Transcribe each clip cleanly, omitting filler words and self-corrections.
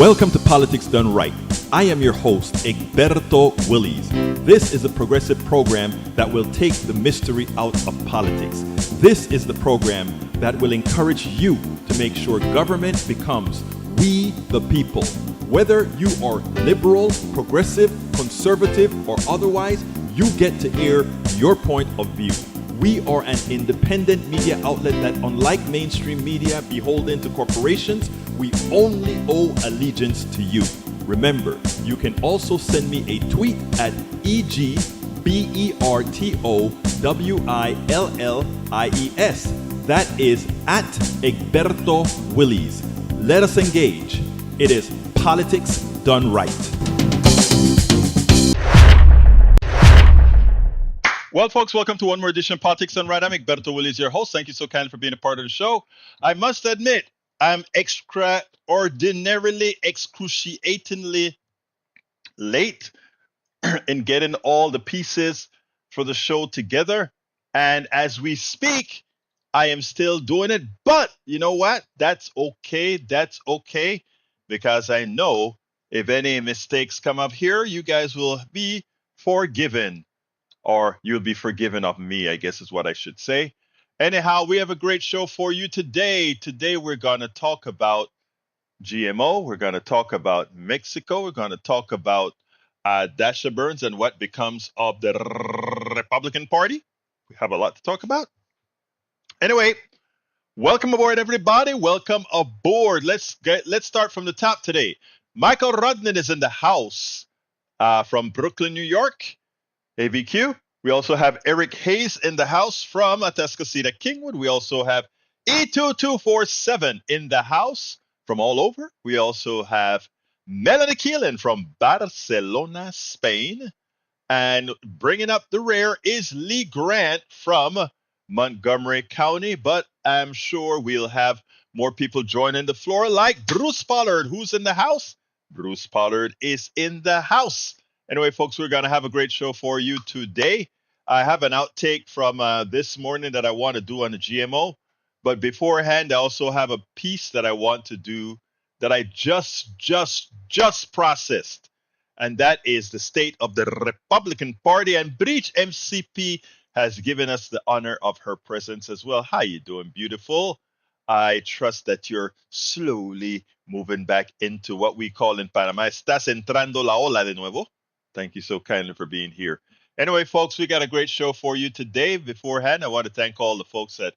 Welcome to Politics Done Right. I am your host, Egberto Willies. This is a progressive program that will take the mystery out of politics. This is the program that will encourage you to make sure government becomes we the people. Whether you are liberal, progressive, conservative, or otherwise, you get to air your point of view. We are an independent media outlet that, unlike mainstream media beholden to corporations, we only owe allegiance to you. Remember, you can also send me a tweet at EGBERTOWILLIES. That is at Egberto Willies. Let us engage. It is Politics Done Right. Well, folks, welcome to one more edition of Politics Done Right. I'm Egberto Willies, your host. Thank you so kindly for being a part of the show. I must admit, I'm extraordinarily, excruciatingly late in getting all the pieces for the show together. And as we speak, I am still doing it. But you know what? That's okay. That's okay. Because I know if any mistakes come up here, you guys will be forgiven. Or you'll be forgiven of me, I guess is what I should say. Anyhow, we have a great show for you today. Today, we're going to talk about GMO. We're going to talk about Mexico. We're going to talk about Dasha Burns and what becomes of the Republican Party. We have a lot to talk about. Anyway, welcome aboard, everybody. Welcome aboard. Let's start from the top today. Michael Rodman is in the house from Brooklyn, New York. ABQ. We also have Eric Hayes in the house from Atascocita, Kingwood. We also have E2247 in the house from all over. We also have Melanie Keelan from Barcelona, Spain. And bringing up the rear is Lee Grant from Montgomery County. But I'm sure we'll have more people joining the floor, like Bruce Pollard, who's in the house. Bruce Pollard is in the house. Anyway, folks, we're going to have a great show for you today. I have an outtake from this morning that I want to do on the GMO. But beforehand, I also have a piece that I want to do that I just processed. And that is the state of the Republican Party. And Breach MCP has given us the honor of her presence as well. How you doing, beautiful? I trust that you're slowly moving back into what we call in Panama, estás entrando la ola de nuevo. Thank you so kindly for being here. Anyway, folks, we got a great show for you today. Beforehand, I want to thank all the folks at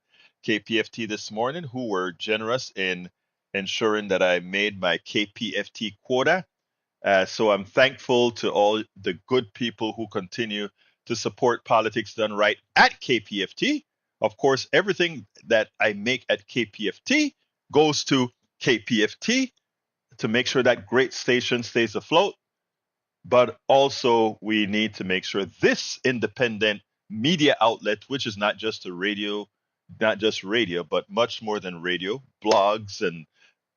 KPFT this morning who were generous in ensuring that I made my KPFT quota. So I'm thankful to all the good people who continue to support Politics Done Right at KPFT. Of course, everything that I make at KPFT goes to KPFT to make sure that great station stays afloat. But also, we need to make sure this independent media outlet, which is not just radio, but much more than radio, blogs and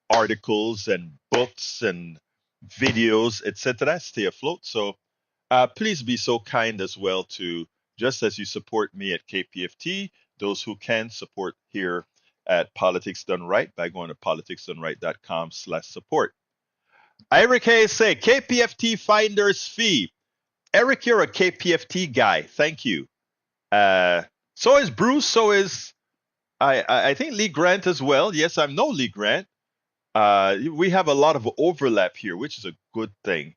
articles and books and videos, etc., stay afloat. So please be so kind as well to, just as you support me at KPFT, those who can support here at Politics Done Right by going to politicsdoneright.com/support. Eric Hayes say KPFT finder's fee. Eric, you're a KPFT guy. Thank you. So is Bruce. So is I think Lee Grant as well. Yes, I know Lee Grant. We have a lot of overlap here, which is a good thing.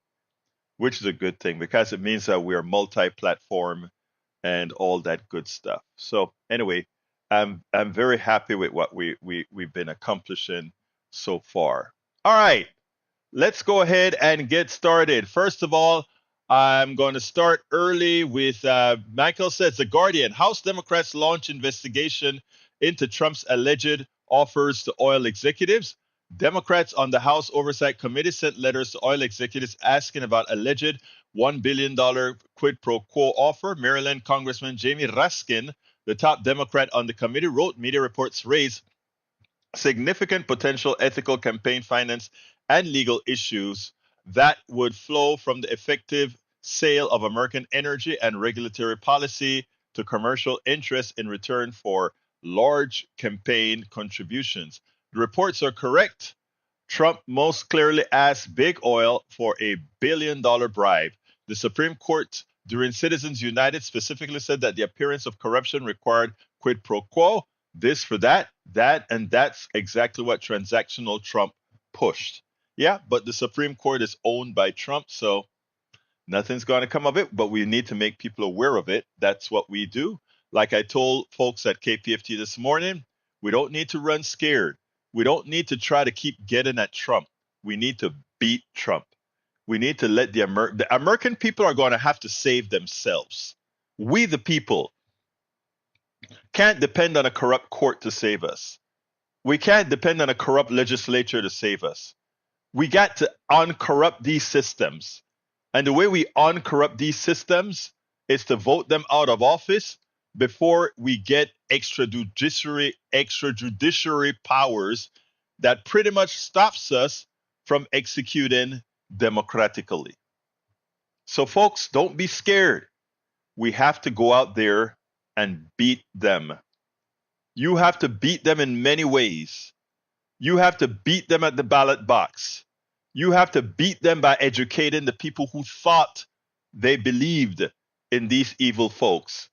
Because it means that we are multi-platform and all that good stuff. So anyway, I'm very happy with what we've been accomplishing so far. All right. Let's go ahead and get started. First of all, I'm going to start early with Michael says, The Guardian, House Democrats launch investigation into Trump's alleged offers to oil executives. Democrats on the House Oversight Committee sent letters to oil executives asking about alleged $1 billion quid pro quo offer. Maryland Congressman Jamie Raskin, the top Democrat on the committee, wrote media reports raise significant potential ethical campaign finance and legal issues that would flow from the effective sale of American energy and regulatory policy to commercial interests in return for large campaign contributions. The reports are correct. Trump most clearly asked Big Oil for a $1 billion bribe. The Supreme Court, during Citizens United, specifically said that the appearance of corruption required quid pro quo, this for that, and that's exactly what transactional Trump pushed. Yeah, but the Supreme Court is owned by Trump, so nothing's going to come of it, but we need to make people aware of it. That's what we do. Like I told folks at KPFT this morning, we don't need to run scared. We don't need to try to keep getting at Trump. We need to beat Trump. We need to let the American people are going to have to save themselves. We, the people, can't depend on a corrupt court to save us. We can't depend on a corrupt legislature to save us. We got to uncorrupt these systems. And the way we uncorrupt these systems is to vote them out of office before we get extrajudiciary powers that pretty much stops us from executing democratically. So, folks, don't be scared. We have to go out there and beat them. You have to beat them in many ways. You have to beat them at the ballot box. You have to beat them by educating the people who thought they believed in these evil folks.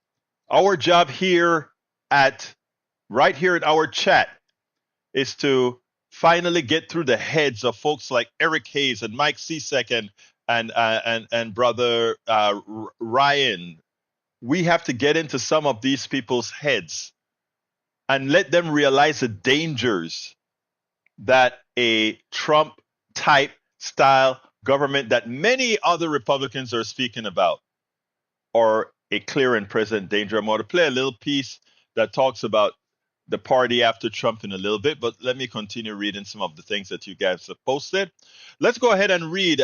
Our job here right here in our chat is to finally get through the heads of folks like Eric Hayes and Mike Sisek and brother Ryan. We have to get into some of these people's heads and let them realize the dangers that a Trump type style government that many other Republicans are speaking about are a clear and present danger. I'm going to play a little piece that talks about the party after Trump in a little bit, but let me continue reading some of the things that you guys have posted. Let's go ahead and read.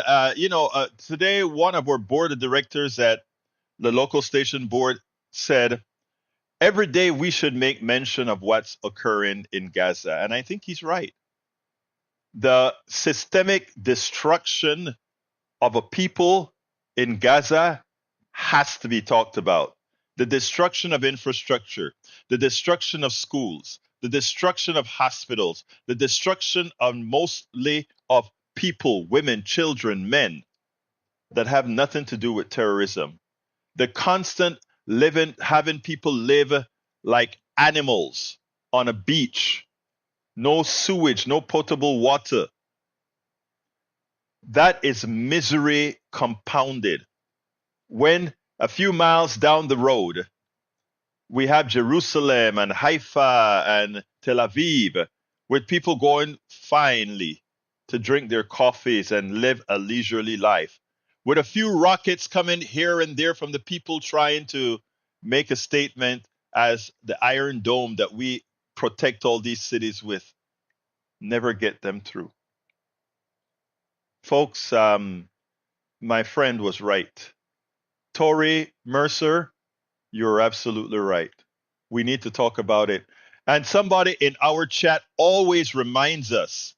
Today, one of our board of directors at the local station board said, every day we should make mention of what's occurring in Gaza. And I think he's right. The systemic destruction of a people in Gaza has to be talked about. The destruction of infrastructure, the destruction of schools, the destruction of hospitals, the destruction of mostly of people, women, children, men that have nothing to do with terrorism. The constant having people live like animals on a beach, no sewage, no potable water. That is misery compounded. When a few miles down the road, we have Jerusalem and Haifa and Tel Aviv, with people going finely to drink their coffees and live a leisurely life, with a few rockets coming here and there from the people trying to make a statement as the Iron Dome that we protect all these cities with never get them through. Folks, my friend was right. Tori Mercer, you're absolutely right. We need to talk about it. And somebody in our chat always reminds us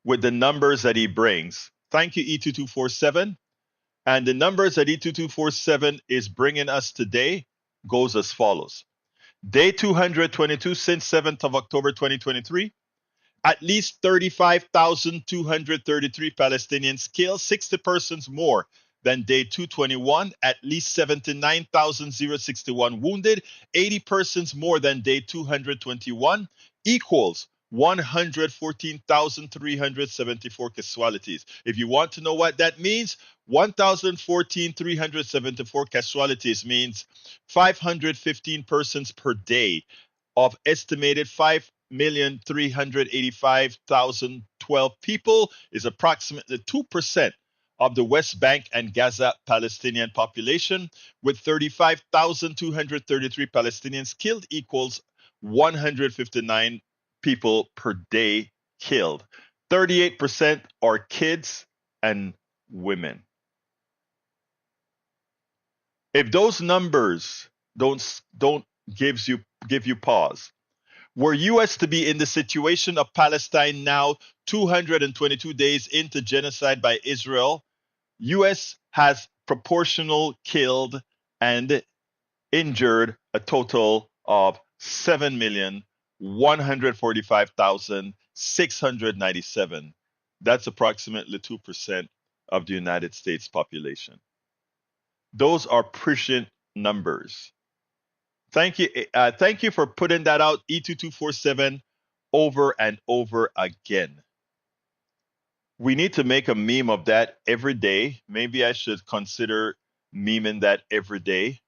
with the numbers that he brings. Thank you, E2247. And the numbers that E2247 is bringing us today goes as follows. Day 222 since 7th of October 2023. At least 35,233 Palestinians killed, 60 persons more than day 221, at least 79,061 wounded, 80 persons more than day 221, equals 114,374 casualties. If you want to know what that means, 1,014,374 casualties means 515 persons per day of estimated 5,385,012 people is approximately 2% of the West Bank and Gaza Palestinian population, with 35,233 Palestinians killed equals 159 people per day killed. 38% are kids and women. If those numbers don't give you pause, were U.S. to be in the situation of Palestine now, 222 days into genocide by Israel, U.S. has proportional killed and injured a total of 7,145,697. That's approximately 2% of the United States population. Those are prescient numbers. Thank you for putting that out, E2247, over and over again. We need to make a meme of that every day. Maybe I should consider memeing that every day,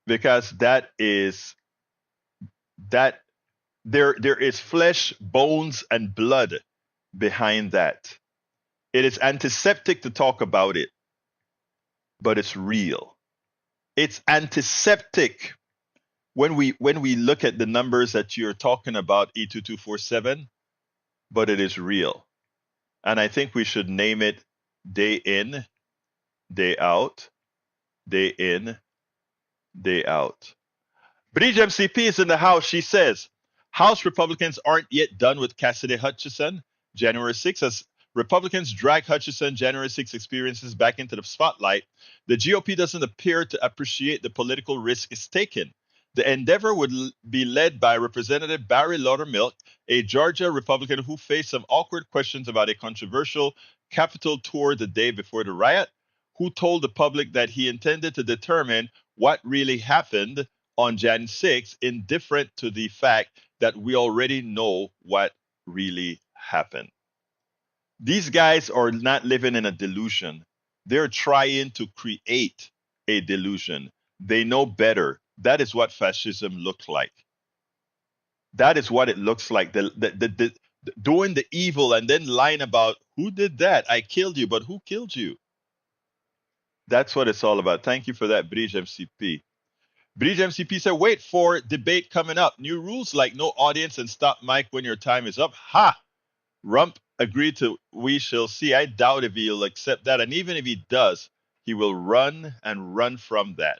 because that there is flesh, bones, and blood behind that. It is antiseptic to talk about it, but it's real. It's antiseptic when we look at the numbers that you're talking about, E2247, but it is real. And I think we should name it day in, day out, day in, day out. Bridge MCP is in the House. She says House Republicans aren't yet done with Cassidy Hutchinson, January 6th. As Republicans drag Hutchinson January 6 experiences back into the spotlight, the GOP doesn't appear to appreciate the political risk it's taken. The endeavor would be led by Representative Barry Laudermilk, a Georgia Republican who faced some awkward questions about a controversial Capitol tour the day before the riot, who told the public that he intended to determine what really happened on Jan 6, indifferent to the fact that we already know what really happened. These guys are not living in a delusion. They're trying to create a delusion. They know better. That is what fascism looks like. That is what it looks like. Doing the evil and then lying about who did that. I killed you, but who killed you? That's what it's all about. Thank you for that, Bridge MCP. Bridge MCP said, wait for debate coming up. New rules like no audience and stop mic when your time is up. Ha! Rump agreed to we shall see. I doubt if he'll accept that. And even if he does, he will run and run from that.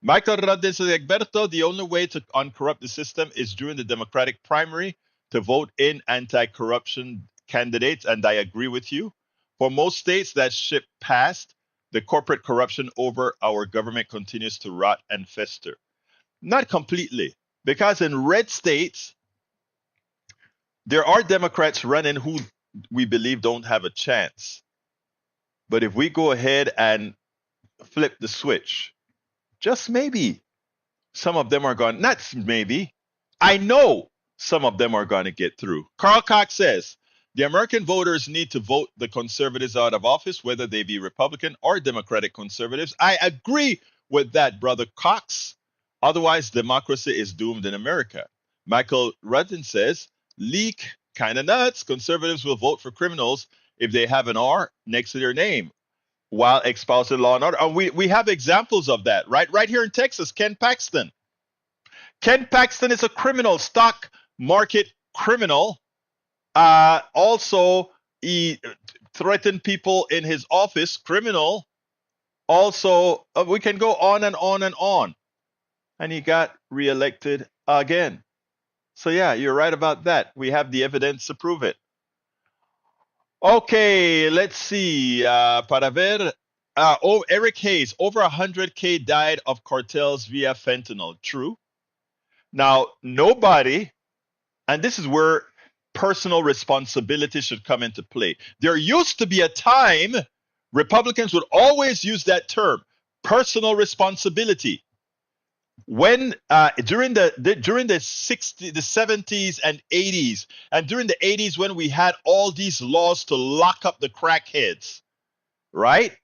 Michael Rodriguez says, Egberto, the only way to uncorrupt the system is during the Democratic primary to vote in anti-corruption candidates. And I agree with you. For most states, that ship passed. The corporate corruption over our government continues to rot and fester. Not completely, because in red states, there are Democrats running who we believe don't have a chance. But if we go ahead and flip the switch, just maybe some of them are going, not maybe, I know some of them are going to get through. Carl Cox says, the American voters need to vote the conservatives out of office, whether they be Republican or Democratic conservatives. I agree with that, Brother Cox. Otherwise, democracy is doomed in America. Michael Rudden says, leak kind of nuts. Conservatives will vote for criminals if they have an R next to their name while espousing law and order. And we have examples of that, right? Right here in Texas, Ken Paxton. Ken Paxton is a criminal, stock market criminal. Also, he threatened people in his office, criminal. Also, we can go on and on and on. And he got reelected again. So yeah, you're right about that. We have the evidence to prove it. Okay, let's see. Para ver. Eric Hayes, over 100K died of cartels via fentanyl. True. Now, nobody, and this is where personal responsibility should come into play. There used to be a time Republicans would always use that term, personal responsibility. When during the 60s, the 70s and 80s, and during the 80s when we had all these laws to lock up the crackheads, right?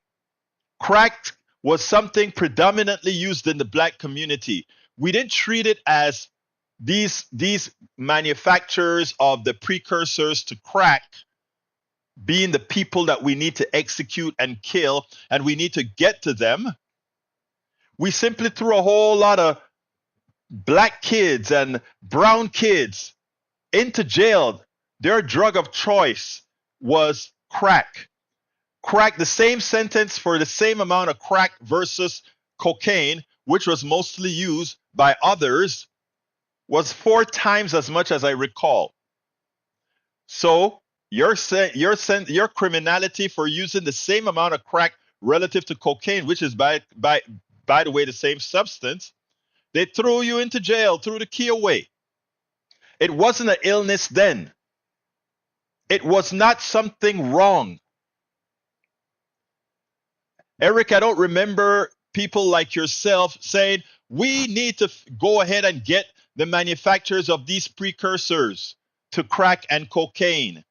Crack was something predominantly used in the black community. We didn't treat it as these manufacturers of the precursors to crack being the people that we need to execute and kill, and we need to get to them. We simply threw a whole lot of black kids and brown kids into jail. Their drug of choice was crack. Crack, the same sentence for the same amount of crack versus cocaine, which was mostly used by others, was 4 times as much as I recall. So your criminality for using the same amount of crack relative to cocaine, which is by the way the same substance, they threw you into jail, threw the key away. It wasn't an illness then. It was not something wrong. Eric, I don't remember people like yourself saying, we need to go ahead and get the manufacturers of these precursors to crack and cocaine.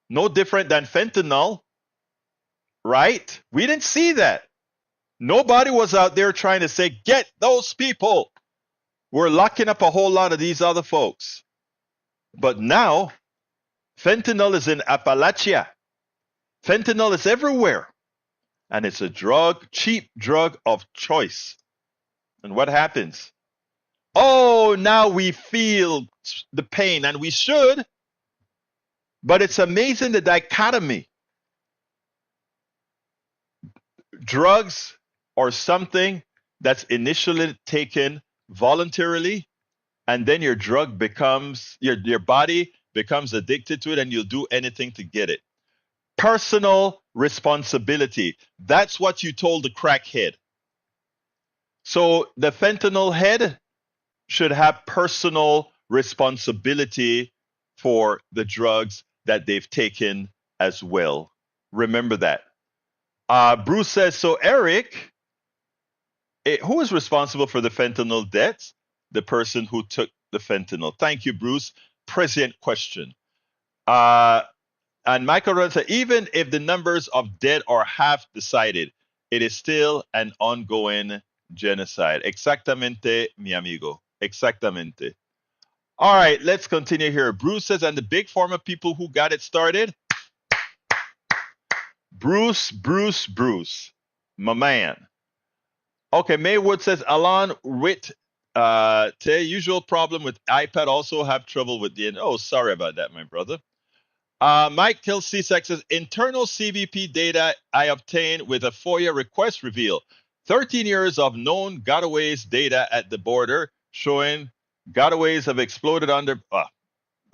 No different than fentanyl, right? We didn't see that. Nobody was out there trying to say, get those people. We're locking up a whole lot of these other folks. But now, fentanyl is in Appalachia. Fentanyl is everywhere. And it's a drug, cheap drug of choice. And what happens? Oh, now we feel the pain, and we should. But it's amazing the dichotomy. Drugs are something that's initially taken voluntarily, and then your drug becomes, your body becomes addicted to it, and you'll do anything to get it. Personal responsibility. That's what you told the crackhead. So the fentanyl head should have personal responsibility for the drugs that they've taken as well. Remember that. Bruce says, so Eric, who is responsible for the fentanyl deaths? The person who took the fentanyl. Thank you, Bruce. Prescient question. And Michael Run said, even if the numbers of dead are half decided, it is still an ongoing genocide. Exactamente, mi amigo. Exactamente. All right, let's continue here. Bruce says, and the big pharma people who got it started? Bruce, my man. Okay, Maywood says, Alan Witt, usual problem with iPad, also have trouble with the, oh, sorry about that, my brother. Mike Kelsey says, internal CBP data I obtained with a FOIA request reveal 13 years of known gotaways data at the border showing gotaways have exploded under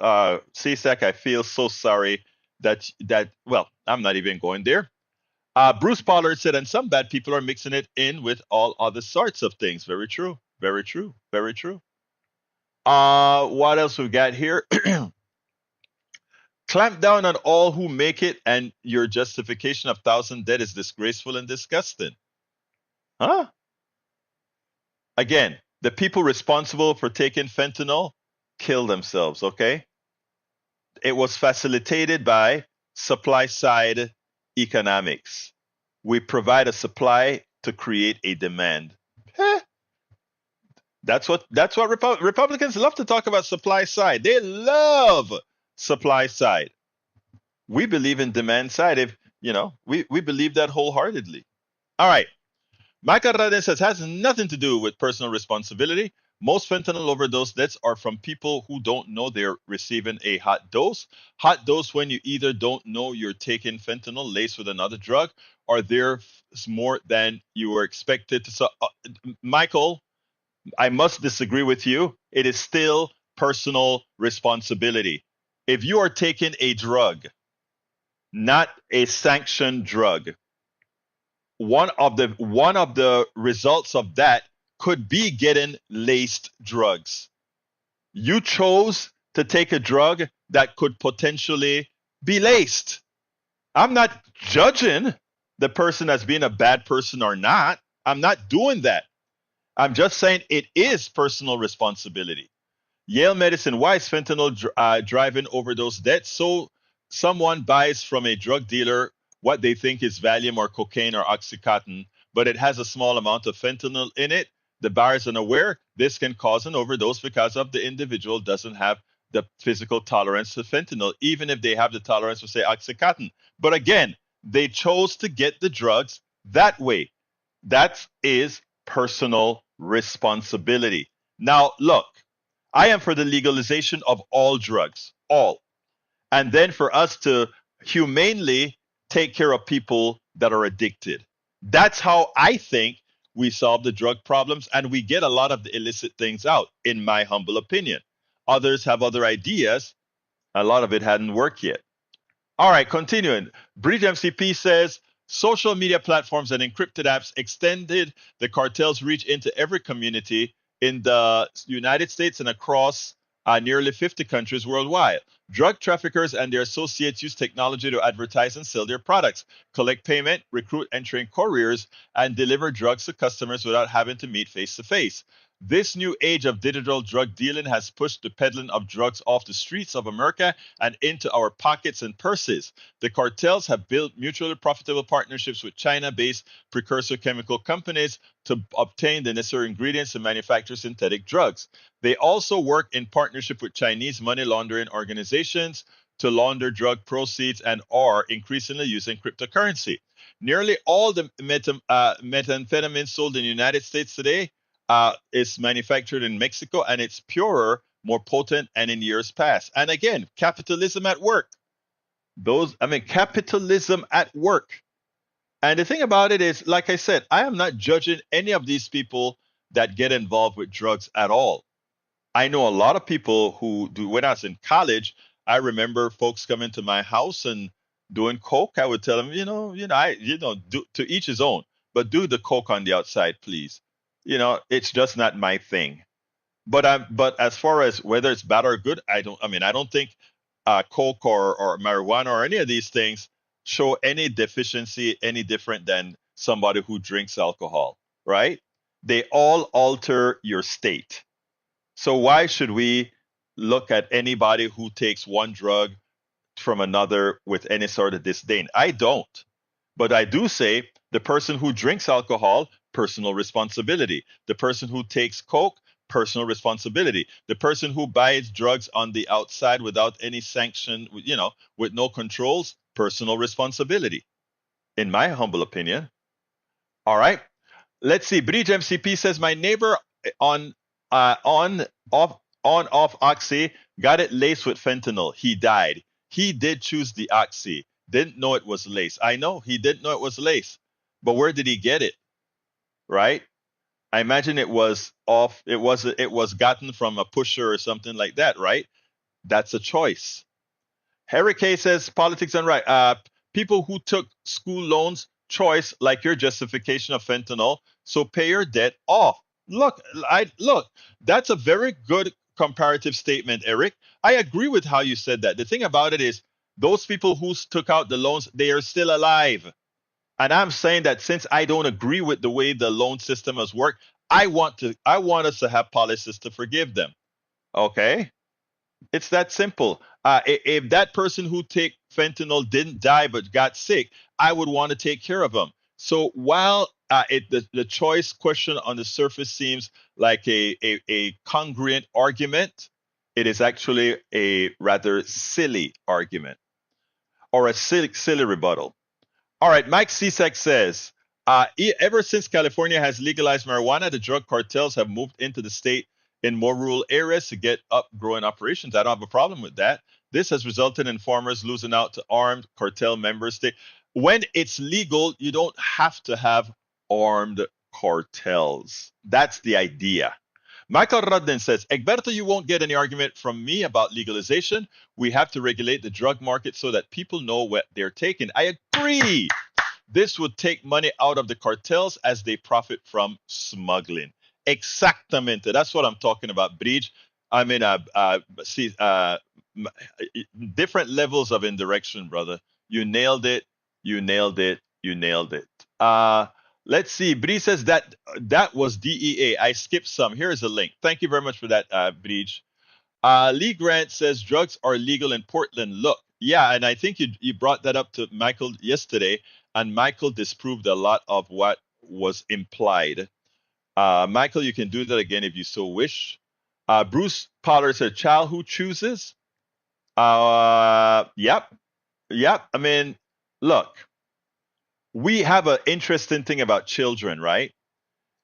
CSEC. I feel so sorry that well, I'm not even going there. Bruce Pollard said, and some bad people are mixing it in with all other sorts of things. Very true. Very true. Very true. What else we got here? Clamp down on all who make it, and your justification of 1,000 dead is disgraceful and disgusting. Huh? Again, the people responsible for taking fentanyl kill themselves, okay? It was facilitated by supply side economics. We provide a supply to create a demand. That's what Republicans love to talk about, supply side. They love supply side. We believe in demand side. If we believe that wholeheartedly. All right. Michael Radin says has nothing to do with personal responsibility. Most fentanyl overdose deaths are from people who don't know they're receiving a hot dose. Hot dose when you either don't know you're taking fentanyl laced with another drug, or there's more than you were expected to. So, Michael, I must disagree with you. It is still personal responsibility. If you are taking a drug, not a sanctioned drug, one of the results of that could be getting laced drugs. You chose to take a drug that could potentially be laced. I'm not judging the person as being a bad person or not. I'm not doing that. I'm just saying it is personal responsibility. Yale Medicine, why is fentanyl driving overdose deaths? So someone buys from a drug dealer what they think is Valium or cocaine or Oxycontin, but it has a small amount of fentanyl in it. The buyer is unaware. This can cause an overdose because of the individual doesn't have the physical tolerance to fentanyl, even if they have the tolerance for, say, Oxycontin. But again, they chose to get the drugs that way. That is personal responsibility. Now, look, I am for the legalization of all drugs, all. And then for us to humanely take care of people that are addicted. That's how I think we solve the drug problems, and we get a lot of the illicit things out, in my humble opinion. Others have other ideas. A lot of it hadn't worked yet. All right, continuing. Bridge MCP says, social media platforms and encrypted apps extended the cartel's reach into every community in the United States and across nearly 50 countries worldwide. Drug traffickers and their associates use technology to advertise and sell their products, collect payment, recruit and train couriers, and deliver drugs to customers without having to meet face to face. This new age of digital drug dealing has pushed the peddling of drugs off the streets of America and into our pockets and purses. The cartels have built mutually profitable partnerships with China based precursor chemical companies to obtain the necessary ingredients to manufacture synthetic drugs. They also work in partnership with Chinese money laundering organizations to launder drug proceeds and are increasingly using cryptocurrency. Nearly all the methamphetamine sold in the United States today is manufactured in Mexico, and it's purer, more potent, and in years past. And again, capitalism at work. Capitalism at work. And the thing about it is, like I said, I am not judging any of these people that get involved with drugs at all. I know a lot of people who do. When I was in college, I remember folks coming to my house and doing coke. I would tell them, to each his own, but do the coke on the outside, please. It's just not my thing. But as far as whether it's bad or good, I don't. I mean, I don't think coke or marijuana or any of these things show any deficiency any different than somebody who drinks alcohol, right? They all alter your state. So why should we look at anybody who takes one drug from another with any sort of disdain? I don't. But I do say the person who drinks alcohol, personal responsibility. The person who takes coke, personal responsibility. The person who buys drugs on the outside without any sanction, with no controls, personal responsibility, in my humble opinion. All right. Let's see. Bridge MCP says my neighbor on off oxy got it laced with fentanyl. He died. He did choose the oxy. Didn't know it was lace. I know he didn't know it was lace, but where did he get it? Right? I imagine it was off. It was gotten from a pusher or something like that, right? That's a choice. Harry K says politics and right. People who took school loans, choice like your justification of fentanyl. So pay your debt off. Look. That's a very good comparative statement, Eric. I agree with how you said that. The thing about it is, those people who took out the loans, they are still alive. And I'm saying that since I don't agree with the way the loan system has worked, I want us to have policies to forgive them. Okay? It's that simple. If that person who take fentanyl didn't die but got sick, I would want to take care of them. So while the choice question on the surface seems like a congruent argument, it is actually a rather silly argument or a silly rebuttal. All right, Mike Cisak says, ever since California has legalized marijuana, the drug cartels have moved into the state in more rural areas to get up growing operations. I don't have a problem with that. This has resulted in farmers losing out to armed cartel members. When it's legal, you don't have to have armed cartels. That's the idea. Michael Rudden says, Egberto, you won't get any argument from me about legalization. We have to regulate the drug market so that people know what they're taking. I agree. This would take money out of the cartels as they profit from smuggling. Exactamente. That's what I'm talking about, Bridge. I mean, different levels of indirection, brother. You nailed it. You nailed it. You nailed it. Let's see. Bridge says that was DEA. I skipped some. Here is a link. Thank you very much for that, Bridge. Lee Grant says drugs are legal in Portland. Look, yeah, and I think you brought that up to Michael yesterday, and Michael disproved a lot of what was implied. Michael, you can do that again if you so wish. Bruce Pollard said, "Child who chooses." Yep. I mean, look, we have an interesting thing about children, right?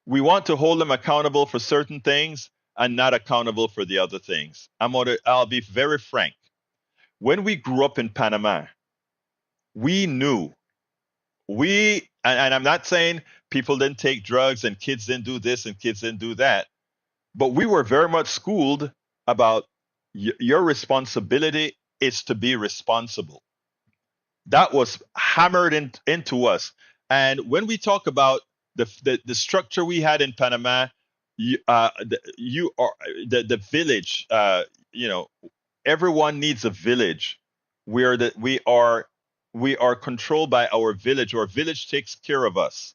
We want to hold them accountable for certain things and not accountable for the other things. I'll be very frank. When we grew up in Panama, we knew and I'm not saying people didn't take drugs and kids didn't do this and kids didn't do that, but we were very much schooled about your responsibility is to be responsible. That was hammered into us. And when we talk about the structure we had in Panama, the village, you know, everyone needs a village where that we are controlled by our village, or village takes care of us.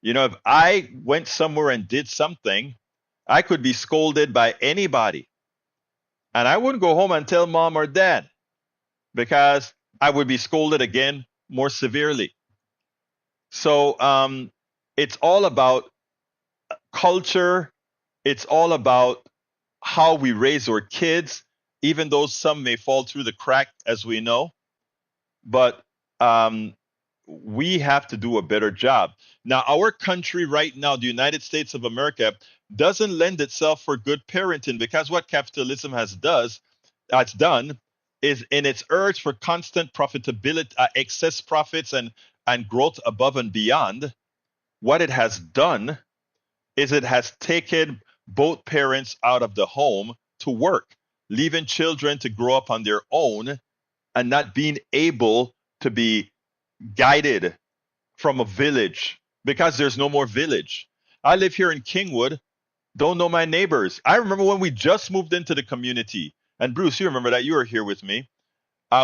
If I went somewhere and did something, I could be scolded by anybody, and I wouldn't go home and tell mom or dad because I would be scolded again more severely. So it's all about culture. It's all about how we raise our kids, even though some may fall through the crack, as we know. But um, we have to do a better job. Now, our country right now, the United States of America, doesn't lend itself for good parenting, because what capitalism has done is, in its urge for constant profitability, excess profits, and growth above and beyond, what it has done is it has taken both parents out of the home to work, leaving children to grow up on their own and not being able to be guided from a village, because there's no more village. I live here in Kingwood, don't know my neighbors. I remember when we just moved into the community, and Bruce, you remember that, you were here with me.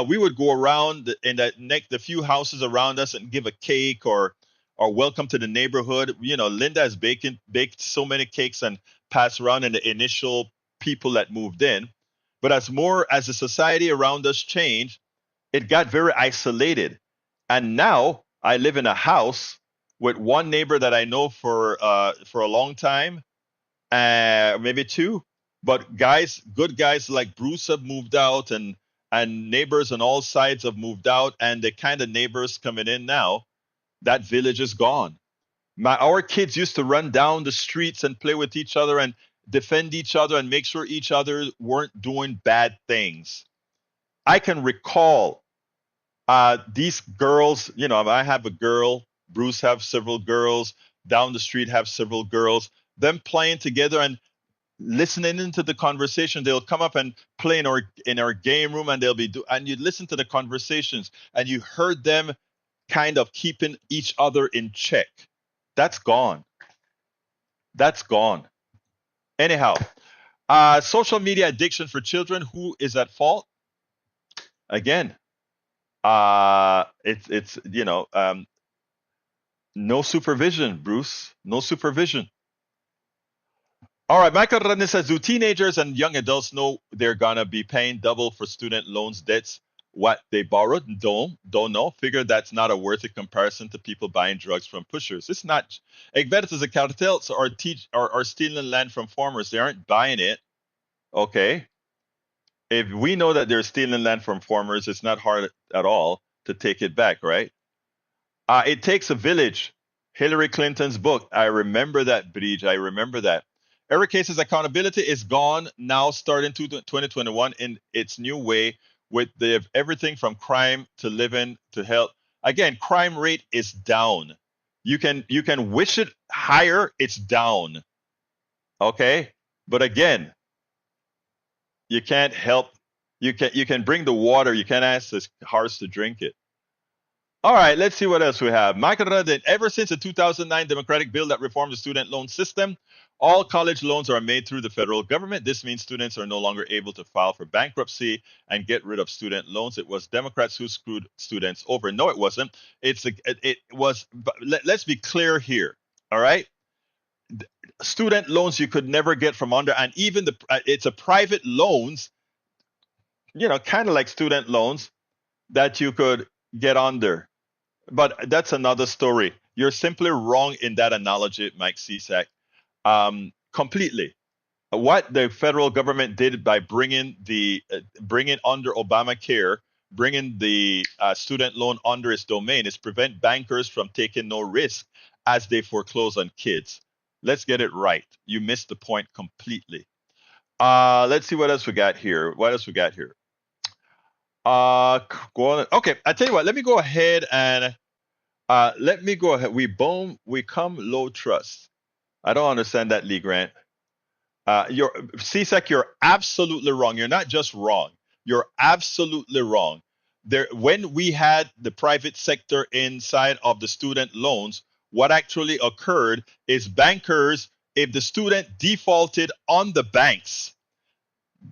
We would go around in the few houses around us and give a cake, or welcome to the neighborhood. Linda has baked so many cakes and passed around in the initial people that moved in. But as the society around us changed, it got very isolated. And now I live in a house with one neighbor that I know for a long time, maybe two. But good guys like Bruce have moved out, and neighbors on all sides have moved out, and the kind of neighbors coming in now, that village is gone. Our kids used to run down the streets and play with each other and defend each other and make sure each other weren't doing bad things. I can recall these girls. I have a girl, Bruce have several girls, down the street have several girls, them playing together and listening into the conversation. They'll come up and play in our game room, and and you listen to the conversations, and you heard them kind of keeping each other in check. That's gone. That's gone. Anyhow, social media addiction for children. Who is at fault? Again, it's no supervision, Bruce. No supervision. All right, Michael Radney says, do teenagers and young adults know they're gonna be paying double for student loans debts what they borrowed? Don't know. Figure that's not a worthy comparison to people buying drugs from pushers. It's not. Egberts is a cartels are stealing land from farmers. They aren't buying it. Okay. If we know that they're stealing land from farmers, it's not hard at all to take it back, right? It takes a village. Hillary Clinton's book. I remember that, Bridge. I remember that. Eric Case's accountability is gone now, starting 2021 in its new way, with everything from crime to living to health. Again, crime rate is down. You can wish it higher, it's down. Okay? But again, you can't help. You can bring the water, you can't ask the horse to drink it. All right, let's see what else we have. Michael Radin, ever since the 2009 Democratic bill that reformed the student loan system, all college loans are made through the federal government. This means students are no longer able to file for bankruptcy and get rid of student loans. It was Democrats who screwed students over. No, it wasn't. It was. Let's be clear here. All right. Student loans you could never get from under, and even it's a private loans, kind of like student loans that you could get under. But that's another story. You're simply wrong in that analogy, Mike Cisak. Completely. What the federal government did by bringing under Obamacare, bringing the student loan under its domain, is prevent bankers from taking no risk as they foreclose on kids. Let's get it right. You missed the point completely. Let's see what else we got here. Go on. Okay, I tell you what. Let me go ahead and We come low trust. I don't understand that, Lee Grant. CSEC, you're absolutely wrong. You're not just wrong. You're absolutely wrong. When we had the private sector inside of the student loans, what actually occurred is bankers, if the student defaulted on the banks,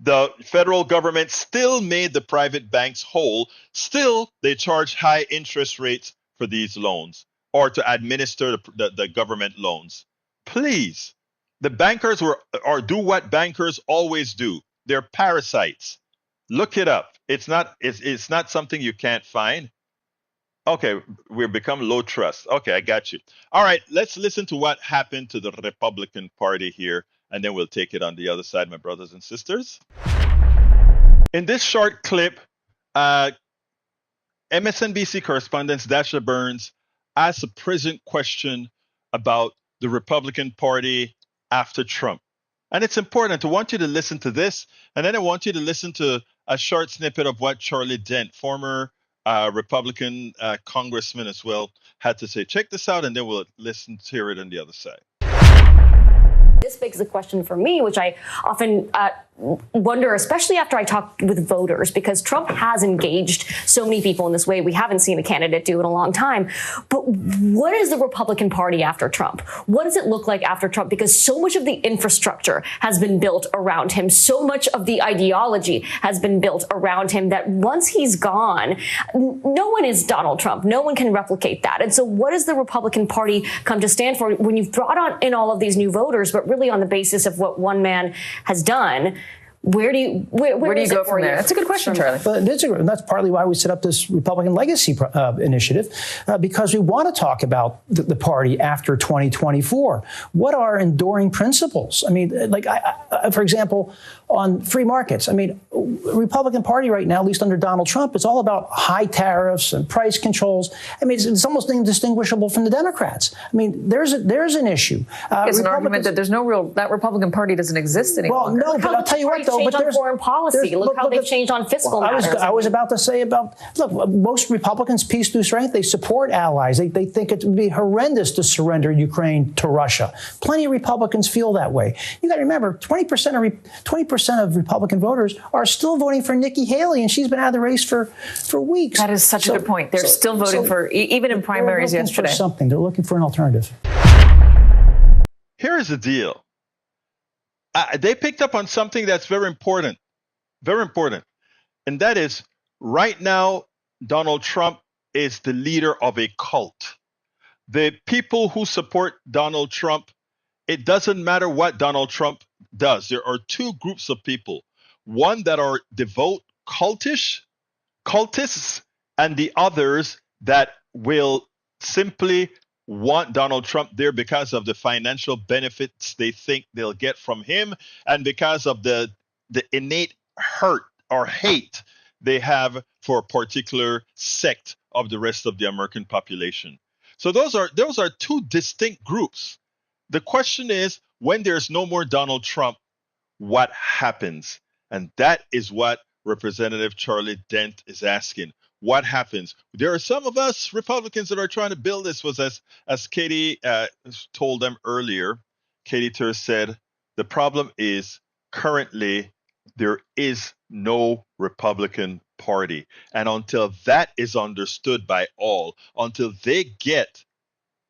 The federal government still made the private banks whole. Still, they charge high interest rates for these loans or to administer the government loans. Please, the bankers were or do what bankers always do. They're parasites. Look it up. It's not something you can't find. Okay, we've become low trust. Okay, I got you. All right, let's listen to what happened to the Republican Party here, and then we'll take it on the other side, my brothers and sisters. In this short clip, MSNBC correspondent Dasha asked a present question about the Republican Party after Trump. And it's important. I want you to listen to this, and then I want you to listen to a short snippet of what Charlie Dent, former Republican congressman as well, had to say. Check this out, and then we'll hear it on the other side. This begs the question for me, which I often wonder, especially after I talk with voters, because Trump has engaged so many people in this way. We haven't seen a candidate do in a long time. But what is the Republican Party after Trump? What does it look like after Trump? Because so much of the infrastructure has been built around him. So much of the ideology has been built around him that once he's gone, no one is Donald Trump. No one can replicate that. And so what does the Republican Party come to stand for when you've brought in all of these new voters, but really on the basis of what one man has done? Where do you go from there? That's a good question, Charlie. But that's partly why we set up this Republican Legacy Initiative, because we want to talk about the party after 2024. What are enduring principles? I mean, for example, on free markets. I mean, Republican Party right now, at least under Donald Trump, it's all about high tariffs and price controls. I mean, it's almost indistinguishable from the Democrats. I mean, there's an issue. It's an argument that that Republican Party doesn't exist anymore. Well, no, but I'll tell you what, though. But on foreign policy. Look how they've changed on fiscal matters. I was about to say look, most Republicans, peace through strength, they support allies. They think it would be horrendous to surrender Ukraine to Russia. Plenty of Republicans feel that way. You got to remember, 20% of Republican voters are still voting for Nikki Haley, and she's been out of the race for weeks. That is such a good point. They're still voting for, even in primaries yesterday. They're looking for an alternative. Here's the deal. They picked up on something that's very important, and that is right now Donald Trump is the leader of a cult. The people who support Donald Trump, it doesn't matter what Donald Trump does. There are two groups of people: one that are devout cultists, and the others that will simply want Donald Trump there because of the financial benefits they think they'll get from him, and because of the innate hurt or hate they have for a particular sect of the rest of the American population. So those are two distinct groups. The question is, when there's no more Donald Trump, what happens? And that is what Representative Charlie Dent is asking. What happens? There are some of us Republicans that are trying to build this. Was as Katie told them earlier. Katie Tur said the problem is currently there is no Republican Party, and until that is understood by all, until they get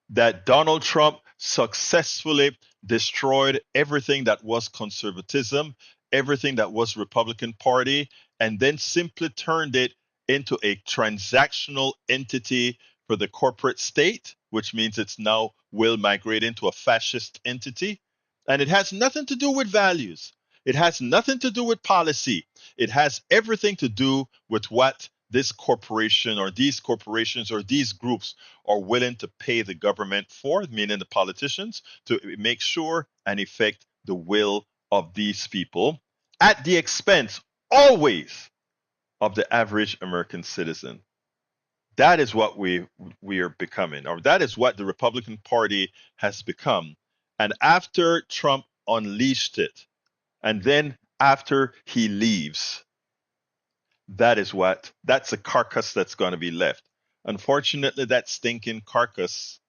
that Donald Trump successfully destroyed everything that was conservatism, everything that was Republican Party, and then simply turned it into a transactional entity for the corporate state, which means it's now will migrate into a fascist entity. And it has nothing to do with values. It has nothing to do with policy. It has everything to do with what this corporation or these corporations or these groups are willing to pay the government for, meaning the politicians, to make sure and effect the will of these people at the expense always of the average American citizen. That is what we are becoming, or that is what the Republican Party has become. And after Trump unleashed it, and then after he leaves, that's a carcass that's going to be left. Unfortunately, that stinking carcass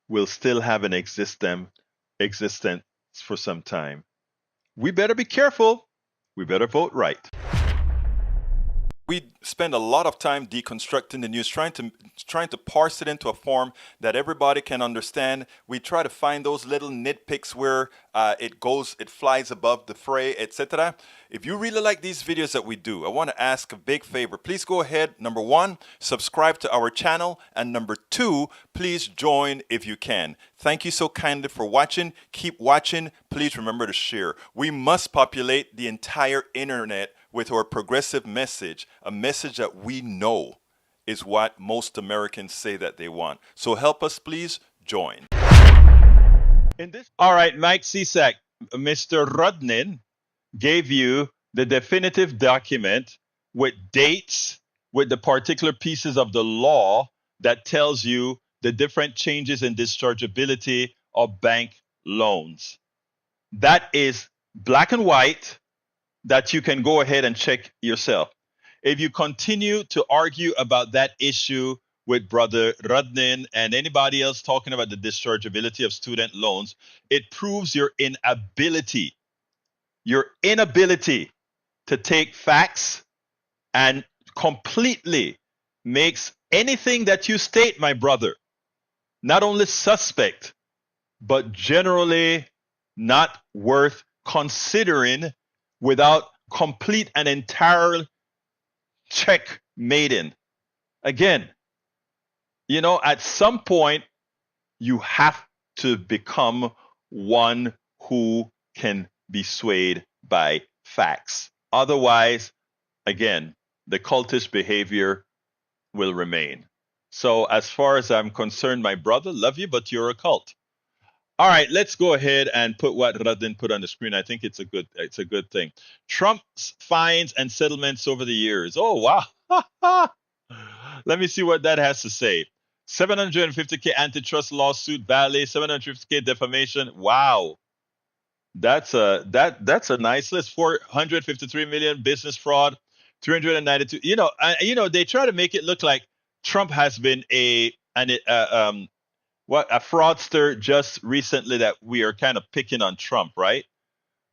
will still have an existence for some time. We better be careful. We better vote right. We spend a lot of time deconstructing the news, trying to parse it into a form that everybody can understand. We try to find those little nitpicks where it flies above the fray, etc. If you really like these videos that we do, I want to ask a big favor. Please go ahead. Number one, subscribe to our channel, and number two, please join if you can. Thank you so kindly for watching. Keep watching. Please remember to share. We must populate the entire internet with our progressive message, a message that we know is what most Americans say that they want. So help us, please join. All right, Mike Cisak, Mr. Rudnin gave you the definitive document with dates, with the particular pieces of the law that tells you the different changes in dischargeability of bank loans. That is black and white, that you can go ahead and check yourself. If you continue to argue about that issue with Brother Rudnin and anybody else talking about the dischargeability of student loans, it proves your inability to take facts and completely makes anything that you state, my brother, not only suspect, but generally not worth considering without complete and entire checkmating. Again, at some point, you have to become one who can be swayed by facts. Otherwise, again, the cultish behavior will remain. So as far as I'm concerned, my brother, love you, but you're a cult. All right, let's go ahead and put what Radin put on the screen. I think it's a good thing. Trump's fines and settlements over the years. Oh, wow. Let me see what that has to say. 750K antitrust lawsuit, Valley, 750K defamation. Wow. That's a nice list. 453 million business fraud, 392. They try to make it look like Trump has been a fraudster just recently, that we are kind of picking on Trump, right?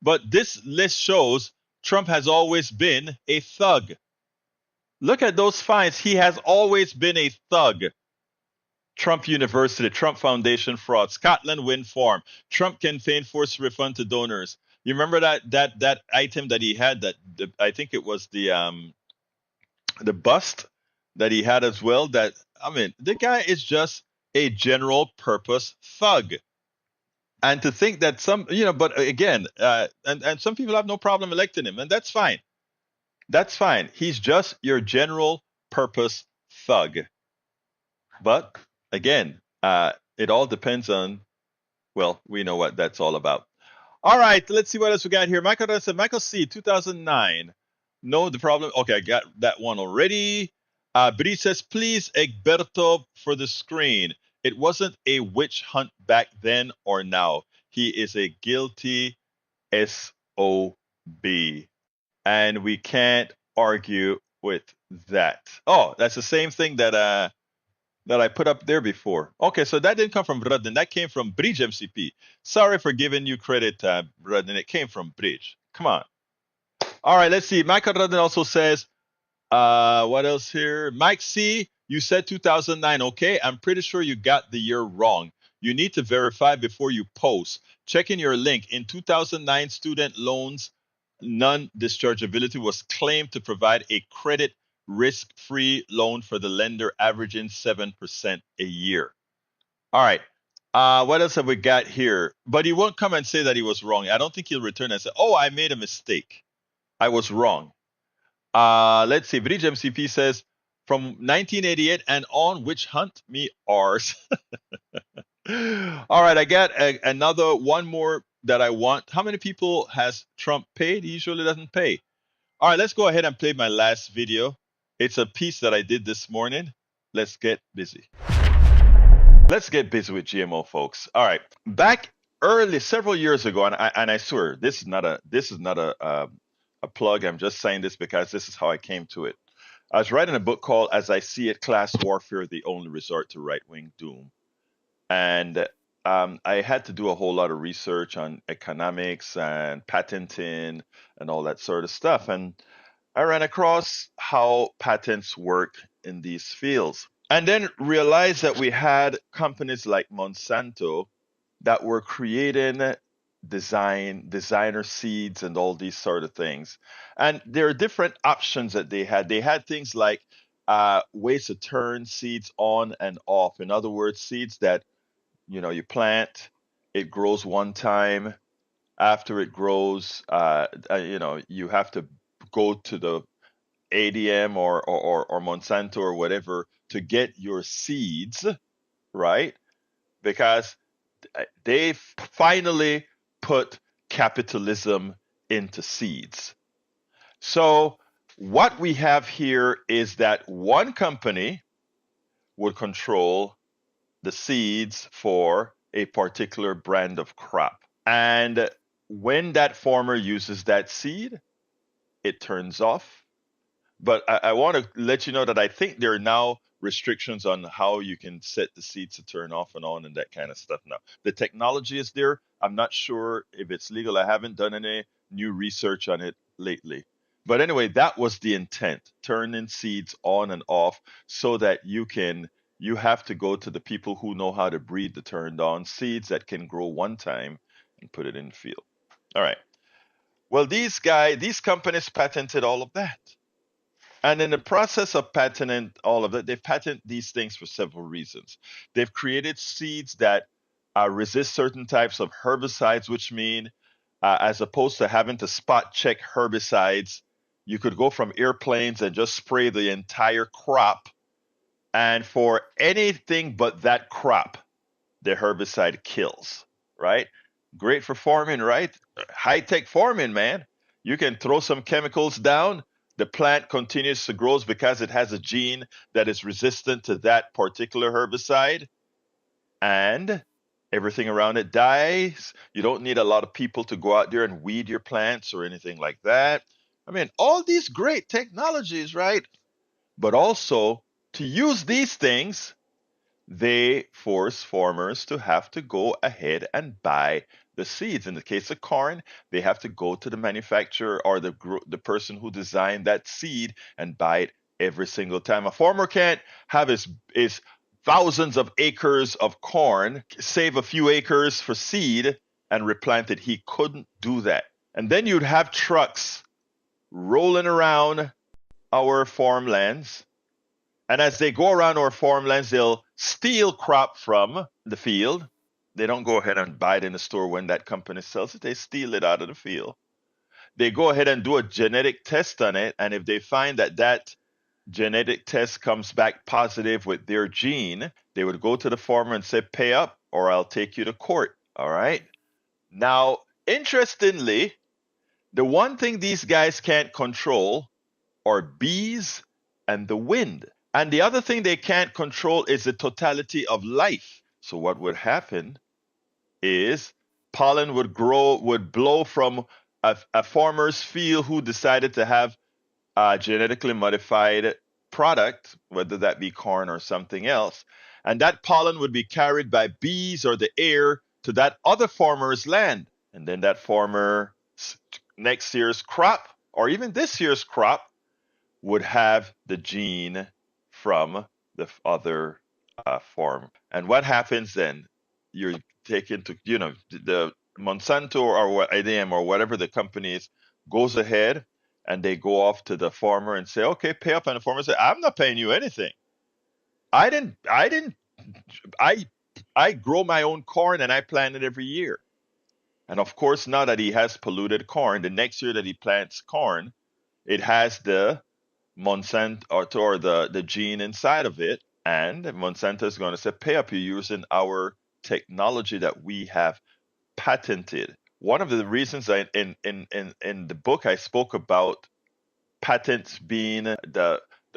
But this list shows Trump has always been a thug. Look at those fines. He has always been a thug. Trump University, Trump Foundation fraud, Scotland Wind Farm, Trump campaign forced refund to donors. You remember that item that he had, I think it was the bust that he had as well. The guy is just a general purpose thug. And to think that but again, and some people have no problem electing him, and that's fine. That's fine. He's just your general purpose thug. But again, it all depends on, well, we know what that's all about. All right, let's see what else we got here. Michael C, 2009. No, the problem. Okay, I got that one already. Bri says, please, Egberto, for the screen. It wasn't a witch hunt back then or now. He is a guilty SOB. And we can't argue with that. Oh, that's the same thing that I put up there before. Okay, so that didn't come from Bradden. That came from Bridge MCP. Sorry for giving you credit, Bradden. It came from Bridge. Come on. All right, let's see. Michael Radden also says, what else here? Mike C, you said 2009. Okay, I'm pretty sure you got the year wrong. You need to verify before you post. Checking your link. In 2009, student loans non-dischargeability was claimed to provide a credit risk-free loan for the lender, averaging 7% a year. All right. What else have we got here? But he won't come and say that he was wrong. I don't think he'll return and say, oh, I made a mistake. I was wrong. Let's see. Bridge MCP says, from 1988 and on, witch hunt me ours. All right. I got another one more that I want. How many people has Trump paid? He usually doesn't pay. All right. Let's go ahead and play my last video. It's a piece that I did this morning. Let's get busy. Let's get busy with GMO, folks. All right. Back early, several years ago, and I swear this is not a plug. I'm just saying this because this is how I came to it. I was writing a book called As I See It, Class Warfare, the Only Resort to Right-Wing Doom. And I had to do a whole lot of research on economics and patenting and all that sort of stuff. And I ran across how patents work in these fields and then realized that we had companies like Monsanto that were creating designer seeds and all these sort of things. And there are different options that they had. They had things like ways to turn seeds on and off. In other words, seeds that you plant, it grows one time. After it grows, you have to go to the ADM or Monsanto or whatever to get your seeds, right? Because they finally put capitalism into seeds. So what we have here is that one company would control the seeds for a particular brand of crop. And when that farmer uses that seed, it turns off. But I want to let you know that I think there are now restrictions on how you can set the seeds to turn off and on and that kind of stuff now. The technology is there. I'm not sure if it's legal. I haven't done any new research on it lately. But anyway, that was the intent, turning seeds on and off so that you have to go to the people who know how to breed the turned on seeds that can grow one time and put it in the field. All right. Well, these companies patented all of that. And in the process of patenting all of it, they've patented these things for several reasons. They've created seeds that resist certain types of herbicides, which mean as opposed to having to spot check herbicides, you could go from airplanes and just spray the entire crop. And for anything but that crop, the herbicide kills, right? Great for farming, right? High-tech farming, man. You can throw some chemicals down. The plant continues to grow because it has a gene that is resistant to that particular herbicide, and everything around it dies. You don't need a lot of people to go out there and weed your plants or anything like that. I mean, all these great technologies, right? But also, to use these things, they force farmers to have to go ahead and buy the seeds. In the case of corn, they have to go to the manufacturer or the person who designed that seed and buy it every single time. A farmer can't have his thousands of acres of corn, save a few acres for seed, and replant it. He couldn't do that. And then you'd have trucks rolling around our farmlands. And as they go around our farmlands, they'll steal crop from the field. They don't go ahead and buy it in the store when that company sells it. They steal it out of the field. They go ahead and do a genetic test on it. And if they find that that genetic test comes back positive with their gene, they would go to the farmer and say, pay up or I'll take you to court. All right. Now, interestingly, the one thing these guys can't control are bees and the wind. And the other thing they can't control is the totality of life. So what would happen is pollen would blow from a farmer's field who decided to have a genetically modified product, whether that be corn or something else. And that pollen would be carried by bees or the air to that other farmer's land. And then that farmer next year's crop or even this year's crop would have the gene from the other farm. And what happens then? You're taken to, the Monsanto or ADM or whatever the company is goes ahead and they go off to the farmer and say, okay, pay up. And the farmer says, I'm not paying you anything. I grow my own corn and I plant it every year. And of course, now that he has polluted corn, the next year that he plants corn, it has the Monsanto or the gene inside of it, and Monsanto is going to say, pay up, you're using our technology that we have patented. One of the reasons in the book I spoke about patents being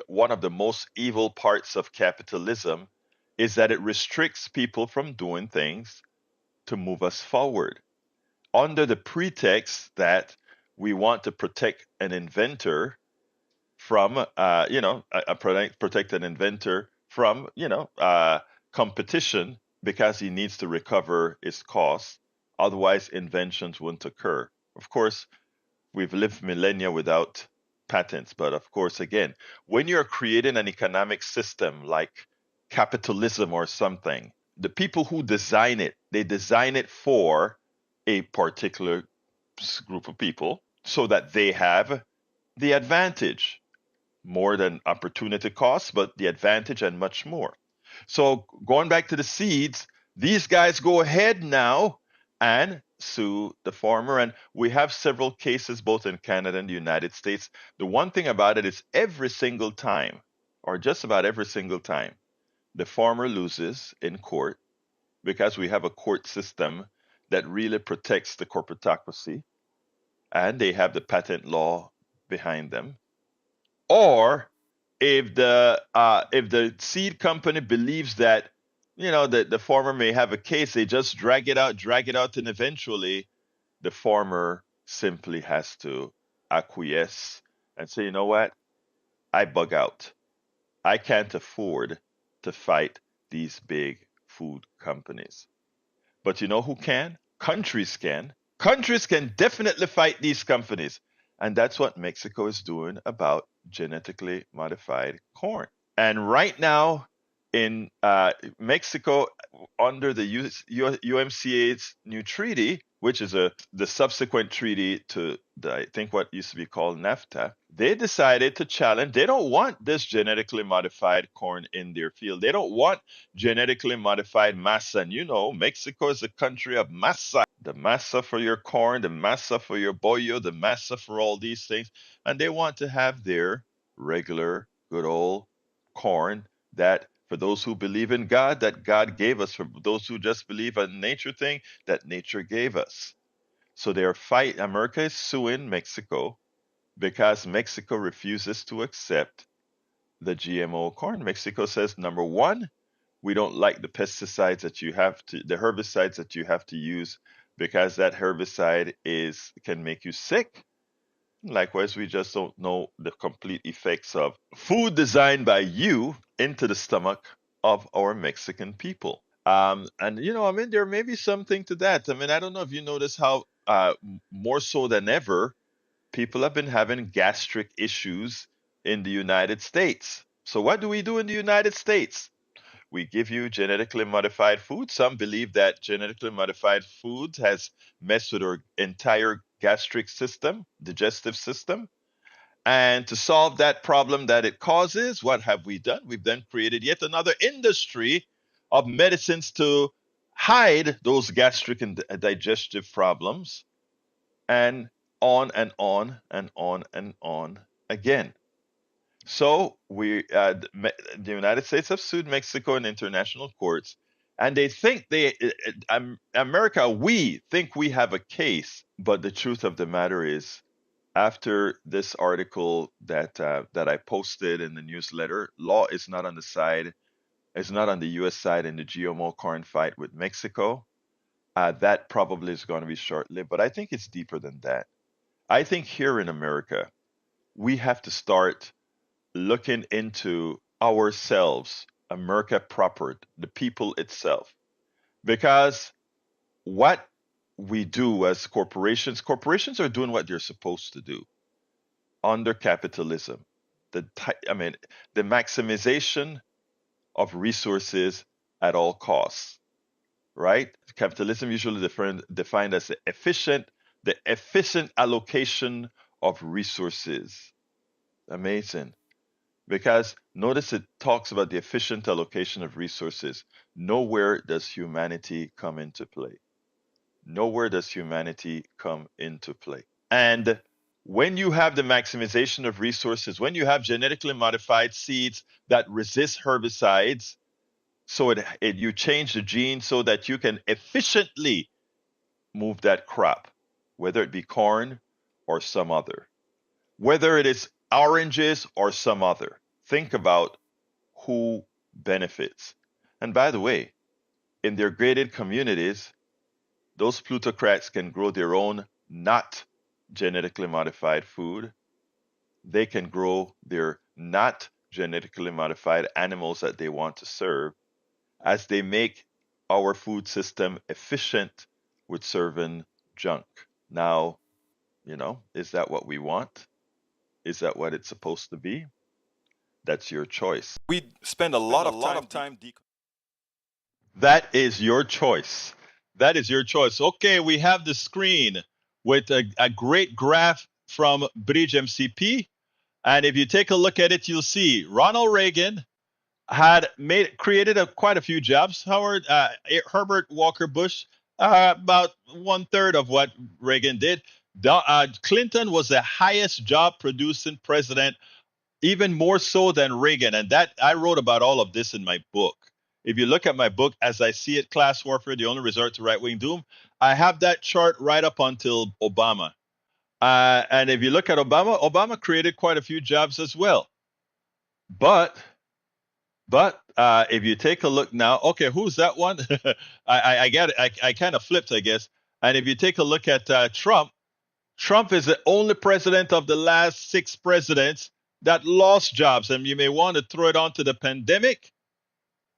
one of the most evil parts of capitalism is that it restricts people from doing things to move us forward under the pretext that we want to protect an inventor from, protect an inventor from, competition because he needs to recover his costs. Otherwise, inventions wouldn't occur. Of course, we've lived millennia without patents. But of course, again, when you're creating an economic system like capitalism or something, the people who design it, they design it for a particular group of people so that they have the advantage more than opportunity cost, but the advantage and much more. So going back to the seeds, these guys go ahead now and sue the farmer. And we have several cases both in Canada and the United States. The one thing about it is every single time, or just about every single time, the farmer loses in court because we have a court system that really protects the corporatocracy and they have the patent law behind them. Or if the seed company believes that the farmer may have a case, they just drag it out, and eventually the farmer simply has to acquiesce and say, you know what, I bug out. I can't afford to fight these big food companies. But you know who can? Countries can. Countries can definitely fight these companies. And that's what Mexico is doing about genetically modified corn. And right now in Mexico, under the UMCA's new treaty, which is the subsequent treaty to I think what used to be called NAFTA, they decided to challenge. They don't want this genetically modified corn in their field. They don't want genetically modified masa. And Mexico is a country of masa. The masa for your corn, the masa for your bollo, the masa for all these things. And they want to have their regular, good old corn that for those who believe in God, that God gave us. For those who just believe a nature thing, that nature gave us. So America is suing Mexico because Mexico refuses to accept the GMO corn. Mexico says, number one, we don't like the pesticides that the herbicides that you have to use because that herbicide can make you sick. Likewise, we just don't know the complete effects of food designed by you into the stomach of our Mexican people. And there may be something to that. I don't know if you notice how more so than ever, people have been having gastric issues in the United States. So what do we do in the United States? We give you genetically modified food. Some believe that genetically modified food has messed with our entire gastric system, digestive system. And to solve that problem that it causes, what have we done? We've then created yet another industry of medicines to hide those gastric and digestive problems, and on and on and on and on again. So the United States have sued Mexico in international courts, and they think America, we think we have a case. But the truth of the matter is, after this article that I posted in the newsletter, law is not on the U.S. side in the GMO corn fight with Mexico. That probably is going to be short-lived, but I think it's deeper than that. I think here in America, we have to start looking into ourselves, America proper, the people itself. Because what we do as corporations are doing what they're supposed to do under capitalism. The maximization of resources at all costs, right? Capitalism usually defined as the efficient allocation of resources. Amazing. Because notice it talks about the efficient allocation of resources. Nowhere does humanity come into play. Nowhere does humanity come into play. And when you have the maximization of resources, when you have genetically modified seeds that resist herbicides, so you change the gene so that you can efficiently move that crop, whether it be corn or some other, whether it is oranges or some other. Think about who benefits. And by the way, in their graded communities, those plutocrats can grow their own not genetically modified food. They can grow their not genetically modified animals that they want to serve, as they make our food system efficient with serving junk. Now, is that what we want? Is that what it's supposed to be? That's your choice. We spend a lot of time. That is your choice. That is your choice. Okay, we have the screen with a great graph from Bridge MCP. And if you take a look at it, you'll see Ronald Reagan had created quite a few jobs. Herbert Walker Bush, about 1/3 of what Reagan did. Clinton was the highest job producing president, even more so than Reagan. And that I wrote about all of this in my book. If you look at my book, As I See It, Class Warfare, the Only Resort to Right-Wing Doom, I have that chart right up until Obama. And if you look at Obama created quite a few jobs as well. But if you take a look now, okay, who's that one? I get it. I kind of flipped, I guess. And if you take a look at Trump, Trump is the only president of the last 6 presidents that lost jobs. And you may want to throw it onto the pandemic.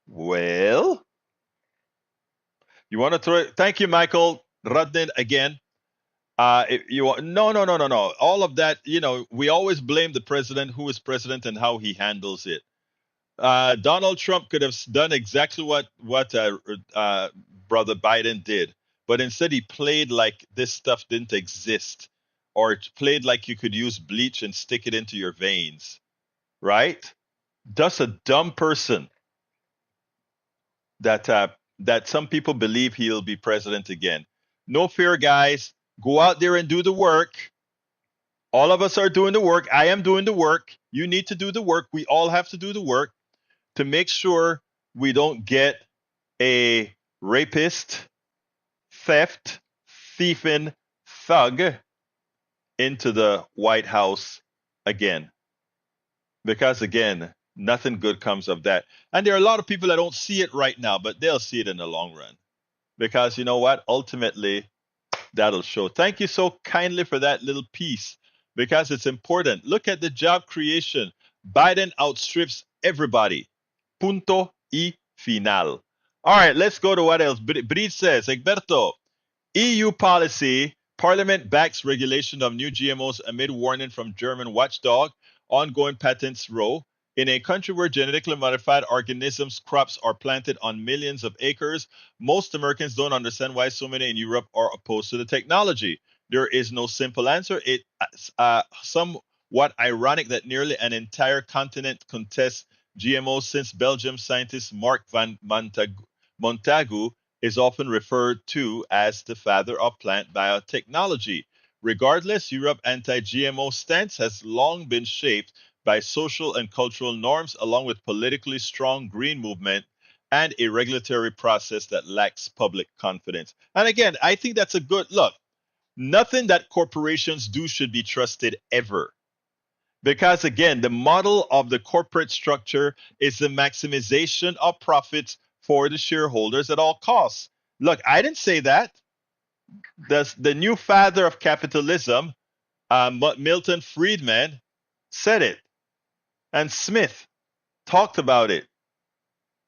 Well, you want to throw it? Thank you, Michael Rudnin, again. No. All of that, we always blame the president, who is president, and how he handles it. Donald Trump could have done exactly what Brother Biden did, but instead he played like this stuff didn't exist, or played like you could use bleach and stick it into your veins, right? Just a dumb person that some people believe he'll be president again. No fear, guys. Go out there and do the work. All of us are doing the work. I am doing the work. You need to do the work. We all have to do the work to make sure we don't get a rapist, theft, thieving thug into the White House again. Because again, nothing good comes of that. And there are a lot of people that don't see it right now, but they'll see it in the long run. Because you know what? Ultimately, that'll show. Thank you so kindly for that little piece, because it's important. Look at the job creation. Biden outstrips everybody. Punto y final. All right, let's go to what else. Breed says, Egberto, EU policy, Parliament backs regulation of new GMOs amid warning from German watchdog, ongoing patents row. In a country where genetically modified organisms crops are planted on millions of acres, most Americans don't understand why so many in Europe are opposed to the technology. There is no simple answer. It's somewhat ironic that nearly an entire continent contests GMOs, since Belgium scientist Mark van Montagu is often referred to as the father of plant biotechnology. Regardless, Europe's anti-GMO stance has long been shaped by social and cultural norms, along with politically strong green movement and a regulatory process that lacks public confidence. And again, I think that's a good look. Nothing that corporations do should be trusted ever. Because again, the model of the corporate structure is the maximization of profits for the shareholders at all costs. Look, I didn't say that. The new father of capitalism, Milton Friedman, said it. And Smith talked about it.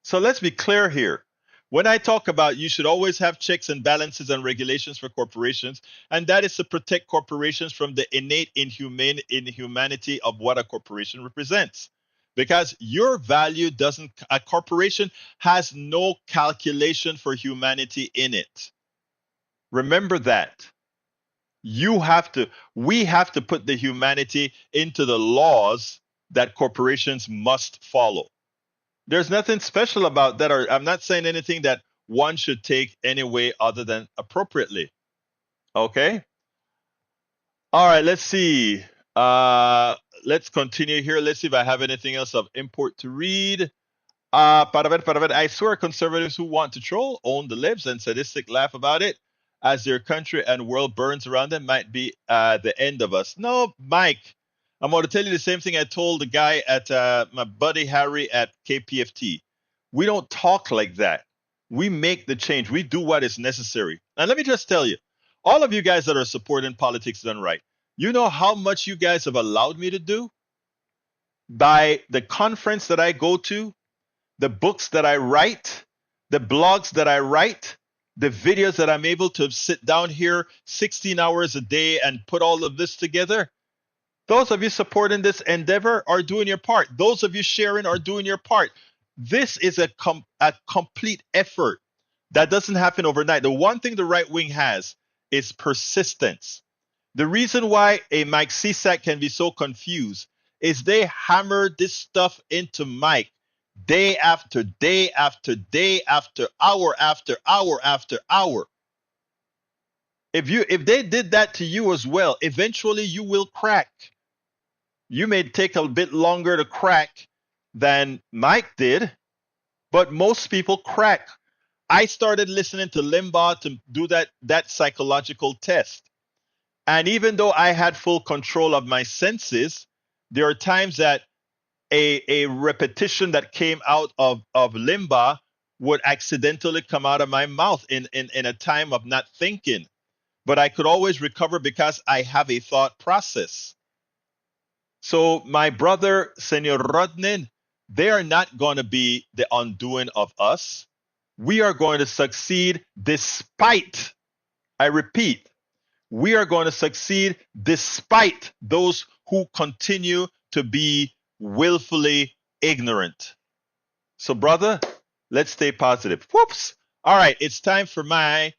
So let's be clear here. When I talk about you should always have checks and balances and regulations for corporations, and that is to protect corporations from the innate inhumanity of what a corporation represents. Because your value a corporation has no calculation for humanity in it. Remember that. We have to put the humanity into the laws that corporations must follow. There's nothing special about that, or I'm not saying anything that one should take any way other than appropriately. Okay? All right, let's see. Let's continue here. Let's see if I have anything else of import to read. I swear conservatives who want to troll, own the libs, and sadistic laugh about it as their country and world burns around them might be the end of us. No, Mike. I'm going to tell you the same thing I told the guy at my buddy Harry at KPFT. We don't talk like that. We make the change. We do what is necessary. And let me just tell you, all of you guys that are supporting politics done right, you know how much you guys have allowed me to do? By the conference that I go to, the books that I write, the blogs that I write, the videos that I'm able to sit down here 16 hours a day and put all of this together. Those of you supporting this endeavor are doing your part. Those of you sharing are doing your part. This is a complete effort that doesn't happen overnight. The one thing the right wing has is persistence. The reason why a Mike Cisak can be so confused is they hammer this stuff into Mike day after day after day after hour after hour after hour. If they did that to you as well, eventually you will crack. You may take a bit longer to crack than Mike did, but most people crack. I started listening to Limbaugh to do that psychological test. And even though I had full control of my senses, there are times that a repetition that came out of Limbaugh would accidentally come out of my mouth in a time of not thinking. But I could always recover because I have a thought process. So my brother, Senor Rodnin, they are not going to be the undoing of us. We are going to succeed despite, I repeat, we are going to succeed despite those who continue to be willfully ignorant. So, brother, let's stay positive. Whoops. All right, it's time for my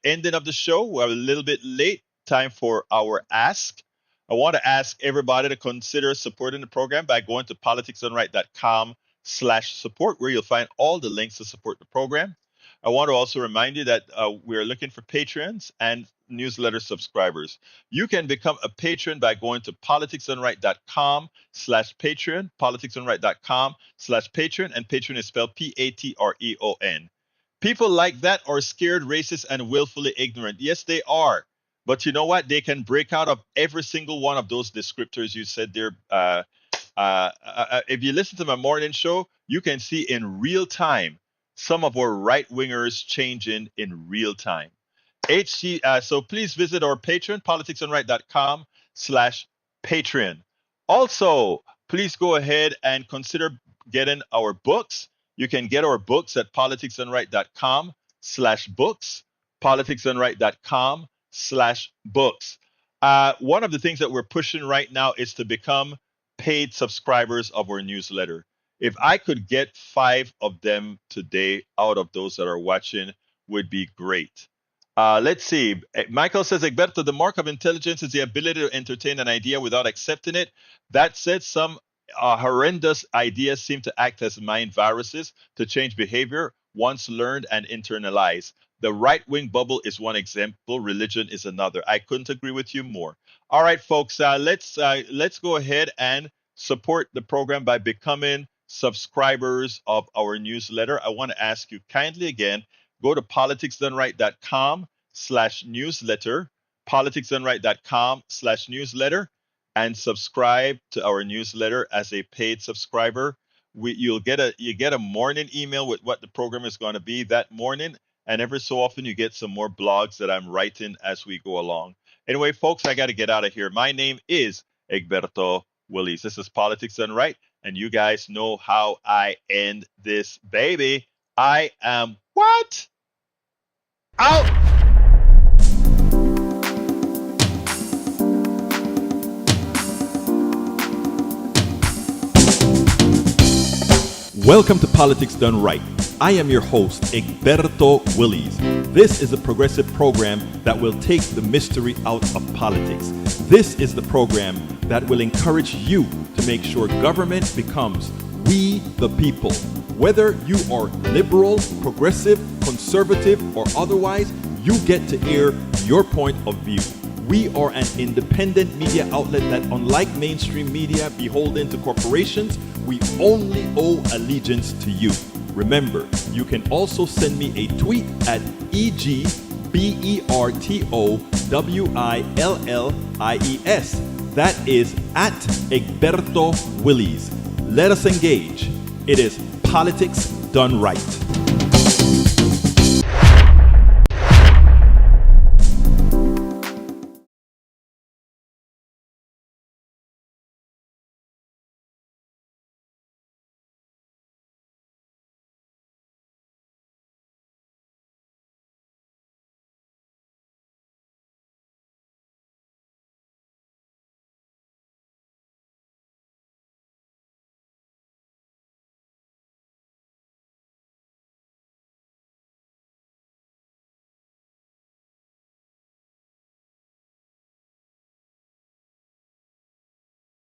ending of the show. We're a little bit late. Time for our ask. I want to ask everybody to consider supporting the program by going to politicsdoneright.com/support, where you'll find all the links to support the program. I want to also remind you that we're looking for patrons and newsletter subscribers. You can become a patron by going to politicsdoneright.com/patreon, politicsdoneright.com/patreon, and patron is spelled Patreon. People like that are scared, racist, and willfully ignorant. Yes, they are. But you know what? They can break out of every single one of those descriptors you said there. If you listen to my morning show, you can see in real time some of our right-wingers changing in real time. So please visit our Patreon, politicsdoneright.com/Patreon. Also, please go ahead and consider getting our books. You can get our books at politicsdoneright.com/books, politicsdoneright.com/books. One of the things that we're pushing right now is to become paid subscribers of our newsletter. If I could get 5 of them today out of those that are watching, would be great. Let's see. Michael says, Egberto, the mark of intelligence is the ability to entertain an idea without accepting it. That said, some horrendous ideas seem to act as mind viruses to change behavior once learned and internalized. The right-wing bubble is one example. Religion is another. I couldn't agree with you more. All right, folks, let's go ahead and support the program by becoming subscribers of our newsletter. I want to ask you kindly again, go to politicsdoneright.com/newsletter, politicsdoneright.com/newsletter, and subscribe to our newsletter as a paid subscriber. You get a morning email with what the program is going to be that morning, and every so often you get some more blogs that I'm writing as we go along. Anyway, folks, I got to get out of here. My name is Egberto Willies. This is Politics Done Right, and you guys know how I end this baby. I am what? Out! Welcome to Politics Done Right. I am your host, Egberto Willies. This is a progressive program that will take the mystery out of politics. This is the program that will encourage you to make sure government becomes we the people. Whether you are liberal, progressive, conservative, or otherwise, you get to air your point of view. We are an independent media outlet that, unlike mainstream media beholden to corporations, we only owe allegiance to you. Remember, you can also send me a tweet at EGBERTOWILLIES. That is at Egberto Willies. Let us engage. It is Politics Done Right.